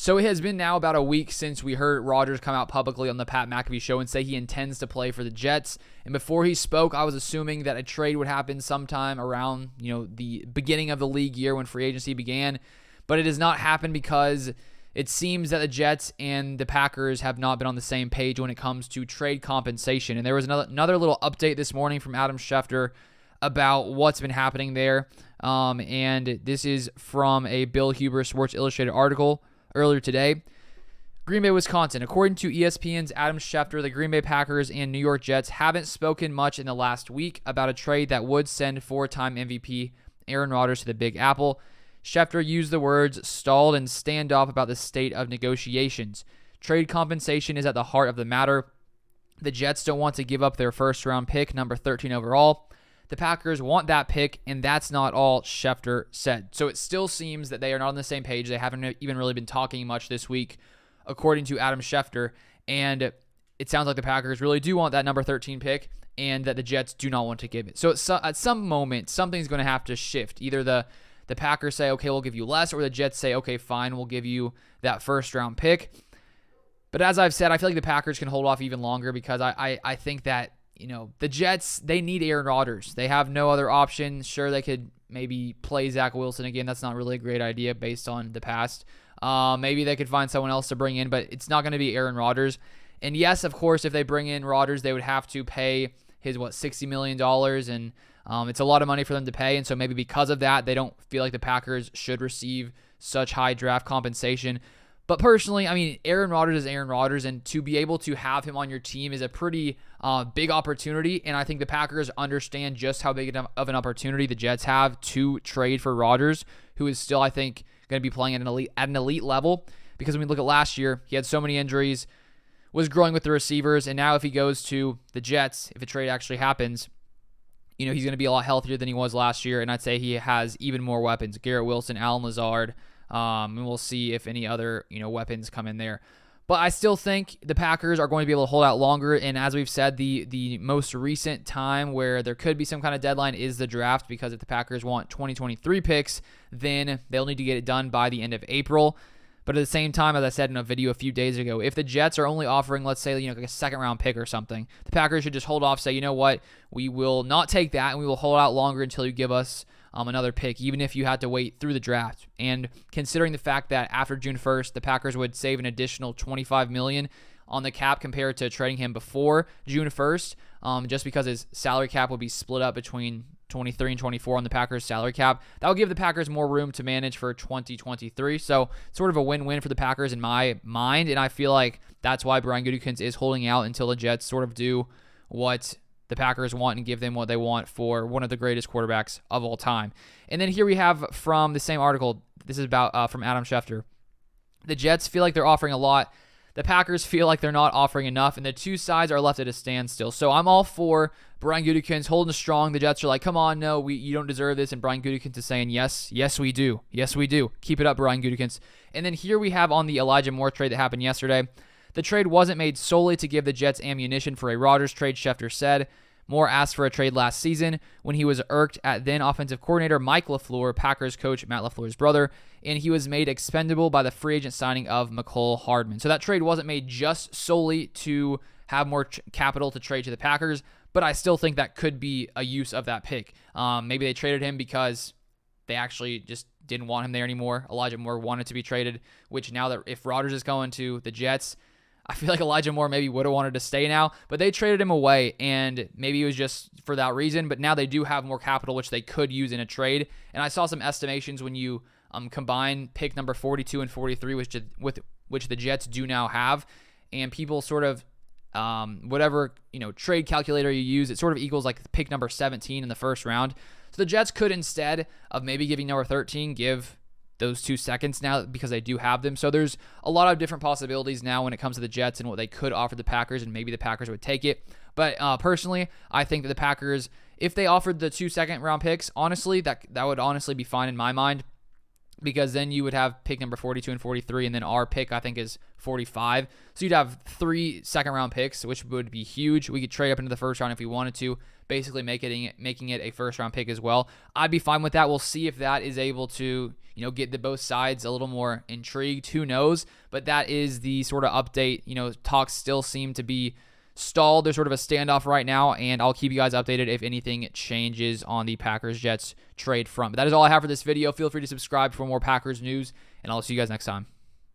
So it has been now about a week since we heard Rodgers come out publicly on the Pat McAfee show and say he intends to play for the Jets. And before he spoke, I was assuming that a trade would happen sometime around, the beginning of the league year when free agency began. But it has not happened because it seems that the Jets and the Packers have not been on the same page when it comes to trade compensation. And there was another little update this morning from Adam Schefter about what's been happening there. And this is from a Bill Huber Sports Illustrated article earlier today. Green Bay, Wisconsin. According to ESPN's Adam Schefter, the Green Bay Packers and New York Jets haven't spoken much in the last week about a trade that would send four-time MVP Aaron Rodgers to the Big Apple. Schefter used the words stalled and standoff about the state of negotiations. Trade compensation is at the heart of the matter. The Jets don't want to give up their first-round pick, number 13 overall. The Packers want that pick, and that's not all, Schefter said. So it still seems that they are not on the same page. They haven't even really been talking much this week, according to Adam Schefter. And it sounds like the Packers really do want that number 13 pick, and that the Jets do not want to give it. So at some moment, something's going to have to shift. Either the Packers say, okay, we'll give you less, or the Jets say, okay, fine, we'll give you that first-round pick. But as I've said, I feel like the Packers can hold off even longer because I think that the Jets, they need Aaron Rodgers. They have no other option. Sure, they could maybe play Zach Wilson again. That's not really a great idea based on the past. Maybe they could find someone else to bring in, but it's not going to be Aaron Rodgers. And yes, of course, if they bring in Rodgers, they would have to pay his, $60 million, and it's a lot of money for them to pay. And so maybe because of that, they don't feel like the Packers should receive such high draft compensation. But personally, Aaron Rodgers is Aaron Rodgers, and to be able to have him on your team is a pretty big opportunity, and I think the Packers understand just how big of an opportunity the Jets have to trade for Rodgers, who is still, I think, going to be playing at an elite level, because when we look at last year, he had so many injuries, was growing with the receivers, and now if he goes to the Jets, if a trade actually happens, he's going to be a lot healthier than he was last year, and I'd say he has even more weapons. Garrett Wilson, Allen Lazard, and we'll see if any other, weapons come in there. But I still think the Packers are going to be able to hold out longer. And as we've said, the most recent time where there could be some kind of deadline is the draft, because if the Packers want 2023 picks, then they'll need to get it done by the end of April. But at the same time, as I said in a video a few days ago, if the Jets are only offering, let's say, like a second-round pick or something, the Packers should just hold off, say, you know what, we will not take that, and we will hold out longer until you give us another pick, even if you had to wait through the draft. And considering the fact that after June 1st, the Packers would save an additional $25 million on the cap compared to trading him before June 1st, just because his salary cap would be split up between 23 and 24 on the Packers salary cap. That will give the Packers more room to manage for 2023. So sort of a win-win for the Packers in my mind, and I feel like that's why Brian Gutekunst is holding out until the Jets sort of do what the Packers want and give them what they want for one of the greatest quarterbacks of all time. And then here we have from the same article, this is about from Adam Schefter. The Jets feel like they're offering a lot. The Packers feel like they're not offering enough, and the two sides are left at a standstill. So I'm all for Brian Gutekunst holding strong. The Jets are like, come on, no, you don't deserve this. And Brian Gutekunst is saying, yes, we do. Yes, we do. Keep it up, Brian Gutekunst. And then here we have on the Elijah Moore trade that happened yesterday. The trade wasn't made solely to give the Jets ammunition for a Rodgers trade, Schefter said. Moore asked for a trade last season when he was irked at then offensive coordinator Mike LaFleur, Packers coach Matt LaFleur's brother, and he was made expendable by the free agent signing of Mecole Hardman. So that trade wasn't made just solely to have more capital to trade to the Packers, but I still think that could be a use of that pick. Maybe they traded him because they actually just didn't want him there anymore. Elijah Moore wanted to be traded, which now that if Rodgers is going to the Jets, I feel like Elijah Moore maybe would have wanted to stay now, but they traded him away, and maybe it was just for that reason, but now they do have more capital, which they could use in a trade. And I saw some estimations when you combine pick number 42 and 43, which the Jets do now have, and people sort of, whatever trade calculator you use, it sort of equals like pick number 17 in the first round. So the Jets could, instead of maybe giving number 13, give those 2 seconds now because they do have them. So there's a lot of different possibilities now when it comes to the Jets and what they could offer the Packers, and maybe the Packers would take it. But personally, I think that the Packers, if they offered the 2 second-round picks, honestly, that would honestly be fine in my mind. because then you would have pick number 42 and 43, and then our pick, I think, is 45. So you'd have 3 second-round picks, which would be huge. We could trade up into the first round if we wanted to, basically making it a first-round pick as well. I'd be fine with that. We'll see if that is able to, get both sides a little more intrigued. Who knows? But that is the sort of update. Talks still seem to be stalled. There's sort of a standoff right now, and I'll keep you guys updated if anything changes on the Packers-Jets trade front. But that is all I have for this video. Feel free to subscribe for more Packers news, and I'll see you guys next time.